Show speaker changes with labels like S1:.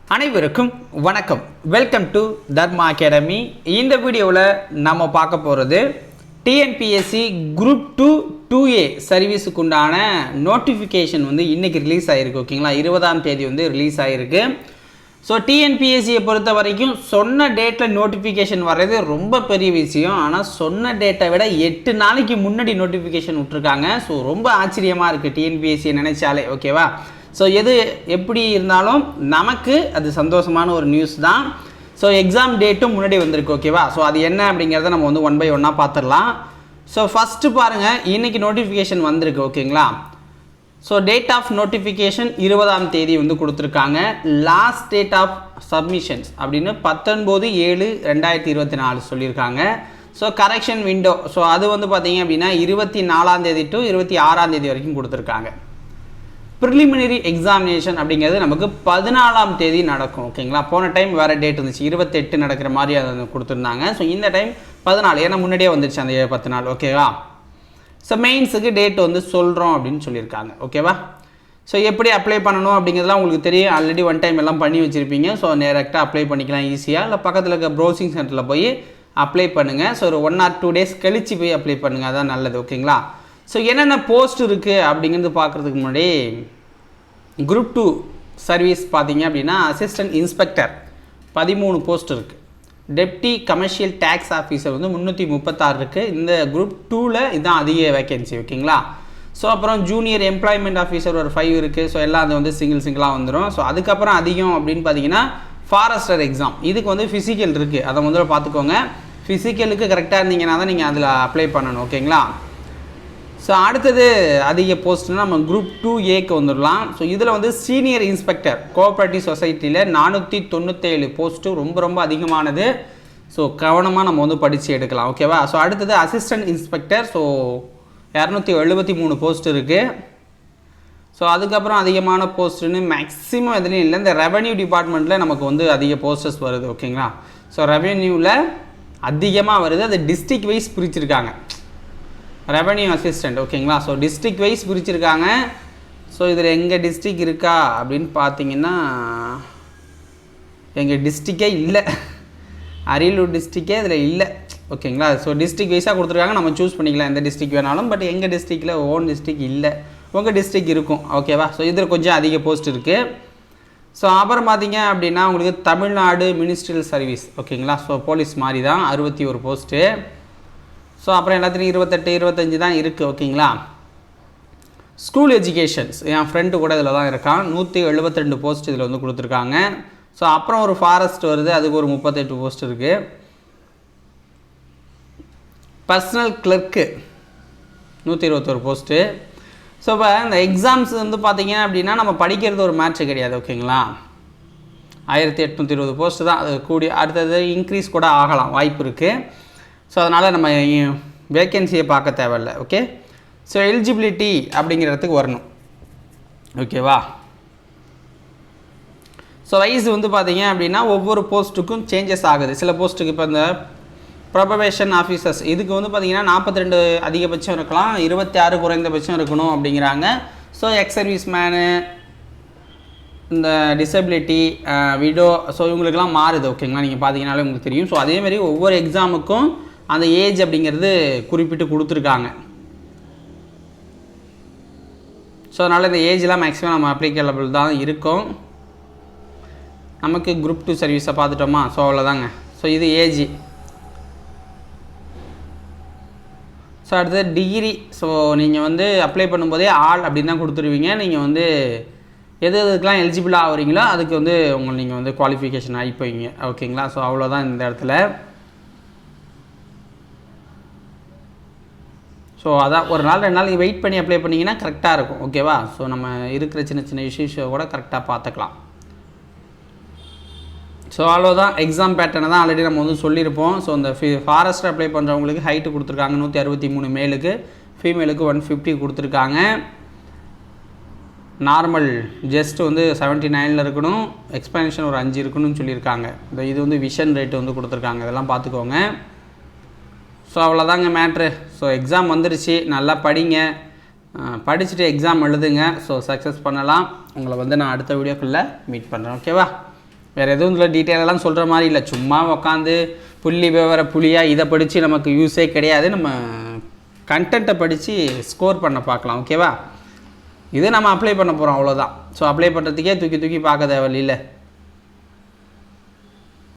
S1: அனைவருக்கும் வணக்கம். Welcome to Dharma academy. இந்த வீடியோவில் நம்ம பார்க்க போகிறது டிஎன்பிஎஸ்சி குரூப் 2A சர்வீஸுக்கு உண்டான நோட்டிஃபிகேஷன் வந்து இன்றைக்கி ரிலீஸ் ஆகிருக்கு. ஓகேங்களா, 20ஆம் தேதி வந்து ரிலீஸ் ஆகிருக்கு. ஸோ டிஎன்பிஎஸ்சியை பொறுத்த வரைக்கும் சொன்ன டேட்டில் நோட்டிஃபிகேஷன் வர்றது ரொம்ப பெரிய விஷயம். ஆனால் சொன்ன டேட்டை விட 8 நாளைக்கு முன்னாடி நோட்டிஃபிகேஷன் விட்ருக்காங்க. ஸோ ரொம்ப ஆச்சரியமாக இருக்குது டிஎன்பிஎஸ்சியை நினைச்சாலே. ஓகேவா, ஸோ எது எப்படி இருந்தாலும் நமக்கு அது சந்தோஷமான ஒரு நியூஸ் தான். ஸோ எக்ஸாம் டேட்டும் முன்னாடி வந்திருக்கு. ஓகேவா, ஸோ அது என்ன அப்படிங்கிறத நம்ம வந்து 1 by 1 பார்த்துடலாம். ஸோ ஃபஸ்ட்டு பாருங்கள், இன்றைக்கி நோட்டிஃபிகேஷன் வந்திருக்கு. ஓகேங்களா, ஸோ டேட் ஆஃப் நோட்டிஃபிகேஷன் 20ஆம் தேதி வந்து கொடுத்துருக்காங்க. லாஸ்ட் டேட் ஆஃப் சப்மிஷன்ஸ் அப்படின்னு 19/7/2024 சொல்லியிருக்காங்க. ஸோ கரெக்ஷன் விண்டோ, ஸோ அது வந்து பார்த்தீங்க அப்படின்னா 24ஆம் தேதி டு 26ஆம் தேதி வரைக்கும் கொடுத்துருக்காங்க. ப்ரிலிமினரி எக்ஸாமினேஷன் அப்படிங்கிறது நமக்கு 14ஆம் தேதி நடக்கும். ஓகேங்களா, போன டைம் வேறு டேட் இருந்துச்சு, 28 நடக்கிற மாதிரி அதை கொடுத்துருந்தாங்க. ஸோ இந்த டைம் 14, ஏன்னா முன்னாடியே வந்துருச்சு அந்த 10 நாள். ஓகேவா, ஸோ மெயின்ஸுக்கு டேட் வந்து சொல்கிறோம் அப்படின்னு சொல்லியிருக்காங்க. ஓகேவா, ஸோ எப்படி அப்ளை பண்ணணும் அப்படிங்கிறதுலாம் உங்களுக்கு தெரியும். ஆல்ரெடி 1 டைம் எல்லாம் பண்ணி வச்சுருப்பீங்க. ஸோ டேரெக்டாக அப்ளை பண்ணிக்கலாம் ஈஸியாக. இல்லை பக்கத்தில் இருக்க ப்ரௌசிங் சென்டரில் போய் அப்ளை பண்ணுங்கள். ஸோ ஒரு 1 or 2 days கழித்து போய் அப்ளை பண்ணுங்கள், அதான் நல்லது. ஓகேங்களா, ஸோ என்னென்ன போஸ்ட் இருக்குது அப்படிங்கிறது பார்க்குறதுக்கு முன்னாடி குரூப் 2 சர்வீஸ் பார்த்தீங்க அப்படின்னா அசிஸ்டன்ட் இன்ஸ்பெக்டர் 13 போஸ்ட் இருக்குது. டெப்டி கமர்ஷியல் டேக்ஸ் ஆஃபீஸர் வந்து 336 இருக்குது. இந்த குரூப் 2ல் இதுதான் அதிக வேக்கன்சி. ஓகேங்களா, ஸோ அப்புறம் ஜூனியர் எம்ப்ளாய்மெண்ட் ஆஃபீஸர் ஒரு 5 இருக்குது. ஸோ எல்லாம் அது வந்து சிங்கிளாக வந்துடும். ஸோ அதுக்கப்புறம் அதிகம் அப்படின்னு பார்த்தீங்கன்னா ஃபாரஸ்டர் எக்ஸாம், இதுக்கு வந்து ஃபிசிக்கல் இருக்குது. அதை முதல்ல பார்த்துக்கோங்க. ஃபிசிக்கலுக்கு கரெக்டாக இருந்தீங்கன்னா தான் நீங்கள் அதில் அப்ளை பண்ணணும். ஓகேங்களா, ஸோ அடுத்தது அதிக போஸ்ட்னால் நம்ம குரூப் 2Aக்கு வந்துடலாம். ஸோ இதில் வந்து சீனியர் இன்ஸ்பெக்டர் கோஆப்ரேட்டிவ் சொசைட்டியில் 497 போஸ்ட்டு, ரொம்ப அதிகமானது. ஸோ கவனமாக நம்ம வந்து படித்து எடுக்கலாம். ஓகேவா, ஸோ அடுத்தது அசிஸ்டன்ட் இன்ஸ்பெக்டர், ஸோ 273 போஸ்ட் இருக்குது. ஸோ அதுக்கப்புறம் அதிகமான போஸ்ட்டுன்னு மேக்ஸிமம் எதுலேயும் இல்லை, இந்த ரெவன்யூ டிபார்ட்மெண்ட்டில் நமக்கு வந்து அதிக போஸ்டர்ஸ் வருது. ஓகேங்களா, ஸோ ரெவன்யூவில் அதிகமாக வருது. அது டிஸ்ட்ரிக்ட் வைஸ் பிரிச்சிருக்காங்க, ரெவன்யூ அசிஸ்டண்ட். ஓகேங்களா, ஸோ டிஸ்ட்ரிக்ட் வைஸ் பிரிச்சிருக்காங்க. ஸோ இதில் எங்கள் டிஸ்ட்ரிக் இருக்கா அப்படின்னு பார்த்தீங்கன்னா எங்கள் டிஸ்ட்ரிக்கே இல்லை, அரியலூர் டிஸ்ட்ரிக்கே இதில் இல்லை. ஓகேங்களா, ஸோ டிஸ்ட்ரிக் வைஸாக கொடுத்துருக்காங்க, நம்ம சூஸ் பண்ணிக்கலாம் எந்த டிஸ்ட்ரிக் வேணாலும். பட் எங்கள் டிஸ்ட்ரிக்டில் ஓன் டிஸ்ட்ரிக் இல்லை, உங்கள் டிஸ்ட்ரிக் இருக்கும். ஓகேவா, ஸோ இதில் கொஞ்சம் அதிக போஸ்ட் இருக்குது. ஸோ அப்புறம் பார்த்தீங்க அப்படின்னா உங்களுக்கு தமிழ்நாடு மினிஸ்ட்ரியல் சர்வீஸ். ஓகேங்களா, ஸோ போலீஸ் மாதிரி தான் 61 போஸ்ட்டு. ஸோ அப்புறம் எல்லாத்துலேயும் 28, 25 தான் இருக்குது. ஓகேங்களா, ஸ்கூல் எஜுகேஷன்ஸ் என் ஃப்ரெண்டு கூட இதில் தான் இருக்கான். 172 போஸ்ட் இதில் வந்து கொடுத்துருக்காங்க. ஸோ அப்புறம் ஒரு ஃபாரஸ்ட் வருது, அதுக்கு ஒரு 38 போஸ்ட் இருக்குது. Personal clerk 121 post. ஸோ இப்போ இந்த எக்ஸாம்ஸ் வந்து பார்த்திங்க அப்படின்னா நம்ம படிக்கிறது ஒரு மேட்ச்சு கிடையாது. ஓகேங்களா, 1820 போஸ்ட்டு தான். அது கூடி அடுத்தது இன்க்ரீஸ் கூட ஆகலாம், வாய்ப்பு இருக்குது. ஸோ அதனால் நம்ம வேக்கன்சியை பார்க்க தேவையில்லை. ஓகே, ஸோ எலிஜிபிலிட்டி அப்படிங்கிற இடத்துக்கு வரணும். ஓகேவா, ஸோ வயசு வந்து பார்த்தீங்க அப்படின்னா ஒவ்வொரு போஸ்ட்டுக்கும் சேஞ்சஸ் ஆகுது. சில போஸ்ட்டுக்கு இப்போ இந்த ப்ரொபவேஷன் ஆஃபீஸர்ஸ் இதுக்கு வந்து பார்த்திங்கன்னா 42 அதிகபட்சம் இருக்கலாம், 26 குறைந்தபட்சம் இருக்கணும் அப்படிங்கிறாங்க. ஸோ எக்ஸ் சர்வீஸ் மேனு, இந்த டிசபிலிட்டி, விடோ, ஸோ இவங்களுக்கெல்லாம் மாறுது. ஓகேங்களா, நீங்கள் பார்த்தீங்கன்னாலே உங்களுக்கு தெரியும். ஸோ அதேமாதிரி ஒவ்வொரு எக்ஸாமுக்கும் அந்த ஏஜ் அப்படிங்கிறது குறிப்பிட்டு கொடுத்துருக்காங்க. ஸோ அதனால் இந்த ஏஜ்லாம் மேக்ஸிமம் நம்ம அப்ளிகபிள் தான் இருக்கும். நமக்கு குரூப் 2 சர்வீஸை பார்த்துட்டோமா, ஸோ அவ்வளோதாங்க. ஸோ இது ஏஜ். ஸோ அடுத்தது டிகிரி. ஸோ நீங்கள் வந்து அப்ளை பண்ணும்போதே ஆல் அப்படின்னு தான் கொடுத்துருவீங்க. நீங்கள் வந்து எதுக்கெலாம் எலிஜிபிளாக ஆகிறீங்களோ அதுக்கு வந்து நீங்கள் வந்து குவாலிஃபிகேஷன் ஆகிப்போங்க. ஓகேங்களா, ஸோ அவ்வளோதான் இந்த இடத்துல. ஸோ அதான் ஒரு நாள் 2 நாள் வெயிட் பண்ணி அப்ளை பண்ணிங்கன்னா கரெக்டாக இருக்கும். ஓகேவா, ஸோ நம்ம இருக்கிற சின்ன இஷ்யூஸை கூட கரெக்டாக பார்த்துக்கலாம். ஸோ அவ்வளோதான். எக்ஸாம் பேட்டர்னை தான் ஆல்ரெடி நம்ம வந்து சொல்லியிருப்போம். ஸோ இந்த ஃபாரஸ்ட் அப்ளை பண்ணுறவங்களுக்கு ஹைட்டு கொடுத்துருக்காங்க 163 மேலுக்கு, ஃபீமேலுக்கு 150 கொடுத்துருக்காங்க. நார்மல் ஜஸ்ட் வந்து 79 இருக்கணும், எக்ஸ்பென்ஷன் ஒரு 5 இருக்கணும்னு சொல்லியிருக்காங்க. இது வந்து விஷன் ரேட்டு வந்து கொடுத்துருக்காங்க, இதெல்லாம் பார்த்துக்கோங்க. ஸோ அவ்வளோதாங்க மேட்ரு. ஸோ எக்ஸாம் வந்துருச்சு, நல்லா படிங்க, படிச்சுட்டு எக்ஸாம் எழுதுங்க. ஸோ சக்ஸஸ் பண்ணலாம். உங்களை வந்து நான் அடுத்த வீடியோக்குள்ளே மீட் பண்ணுறேன். ஓகேவா, வேறு எதுவும் இதில் டீட்டெயிலெல்லாம் சொல்கிற மாதிரி இல்லை. சும்மா உட்காந்து புள்ளி விவர புள்ளியாக இதை படித்து நமக்கு யூஸே கிடையாது. நம்ம கண்டென்ட்டை படித்து ஸ்கோர் பண்ண பார்க்கலாம். ஓகேவா? இது நம்ம அப்ளை பண்ண போகிறோம், அவ்வளோதான். ஸோ அப்ளை பண்ணுறதுக்கே தூக்கி பார்க்க தேவையில்லை.